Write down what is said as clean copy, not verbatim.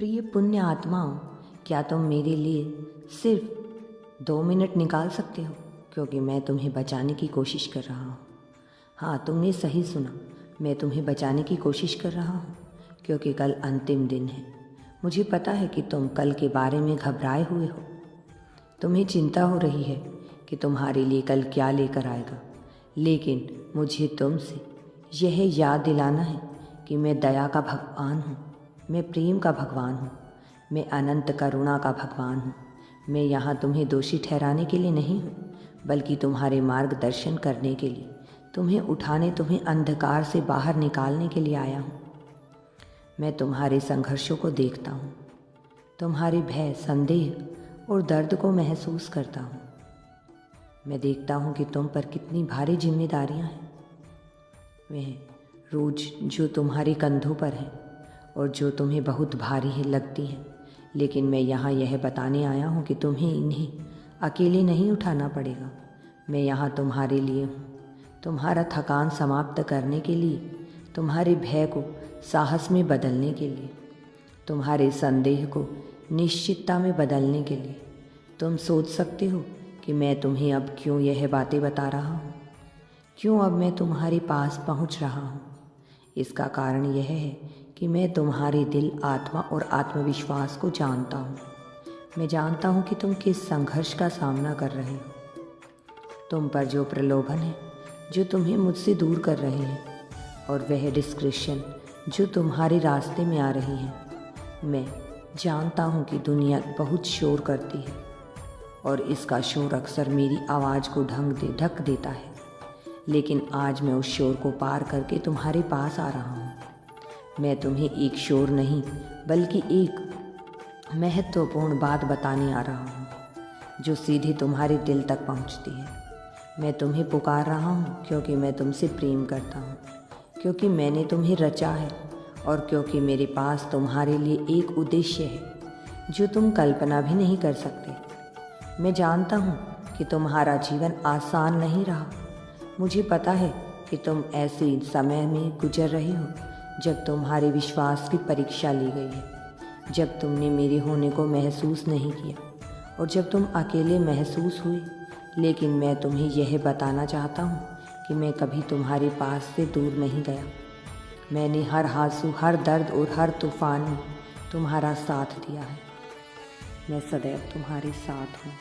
प्रिय पुण्य आत्माओं, क्या तुम मेरे लिए सिर्फ 2 मिनट निकाल सकते हो? क्योंकि मैं तुम्हें बचाने की कोशिश कर रहा हूँ। हाँ, तुमने सही सुना, मैं तुम्हें बचाने की कोशिश कर रहा हूँ क्योंकि कल अंतिम दिन है। मुझे पता है कि तुम कल के बारे में घबराए हुए हो। तुम्हें चिंता हो रही है कि तुम्हारे लिए कल क्या लेकर आएगा, लेकिन मुझे तुमसे यह याद दिलाना है कि मैं दया का भगवान हूँ, मैं प्रेम का भगवान हूँ, मैं अनंत करुणा का भगवान हूँ। मैं यहाँ तुम्हें दोषी ठहराने के लिए नहीं हूँ, बल्कि तुम्हारे मार्गदर्शन करने के लिए, तुम्हें उठाने, तुम्हें अंधकार से बाहर निकालने के लिए आया हूँ। मैं तुम्हारे संघर्षों को देखता हूँ, तुम्हारे भय, संदेह और दर्द को महसूस करता हूँ। मैं देखता हूँ कि तुम पर कितनी भारी जिम्मेदारियाँ हैं, वह रोज जो तुम्हारे कंधों पर है और जो तुम्हें बहुत भारी है लगती है। लेकिन मैं यहाँ यह बताने आया हूँ कि तुम्हें इन्हें अकेले नहीं उठाना पड़ेगा। मैं यहाँ तुम्हारे लिए हूँ, तुम्हारा थकान समाप्त करने के लिए, तुम्हारे भय को साहस में बदलने के लिए, तुम्हारे संदेह को निश्चितता में बदलने के लिए। तुम सोच सकते हो कि मैं तुम्हें अब क्यों यह बातें बता रहा हूँ, क्यों अब मैं तुम्हारे पास पहुँच रहा हूँ। इसका कारण यह है कि मैं तुम्हारे दिल, आत्मा और आत्मविश्वास को जानता हूँ। मैं जानता हूँ कि तुम किस संघर्ष का सामना कर रहे हो, तुम पर जो प्रलोभन है जो तुम्हें मुझसे दूर कर रहे हैं, और वह डिस्क्रिप्शन जो तुम्हारे रास्ते में आ रही है। मैं जानता हूँ कि दुनिया बहुत शोर करती है और इसका शोर अक्सर मेरी आवाज़ को ढक देता है, लेकिन आज मैं उस शोर को पार करके तुम्हारे पास आ रहा हूँ। मैं तुम्हें एक शोर नहीं बल्कि एक महत्वपूर्ण बात बताने आ रहा हूँ जो सीधे तुम्हारे दिल तक पहुँचती है। मैं तुम्हें पुकार रहा हूँ क्योंकि मैं तुमसे प्रेम करता हूँ, क्योंकि मैंने तुम्हें रचा है और क्योंकि मेरे पास तुम्हारे लिए एक उद्देश्य है जो तुम कल्पना भी नहीं कर सकते। मैं जानता हूँ कि तुम्हारा जीवन आसान नहीं रहा। मुझे पता है कि तुम ऐसे समय में गुजर रहे हो जब तुम्हारे विश्वास की परीक्षा ली गई है, जब तुमने मेरे होने को महसूस नहीं किया और जब तुम अकेले महसूस हुए। लेकिन मैं तुम्हें यह बताना चाहता हूँ कि मैं कभी तुम्हारे पास से दूर नहीं गया। मैंने हर आंसू, हर दर्द और हर तूफान में तुम्हारा साथ दिया है। मैं सदैव तुम्हारे साथ हूँ।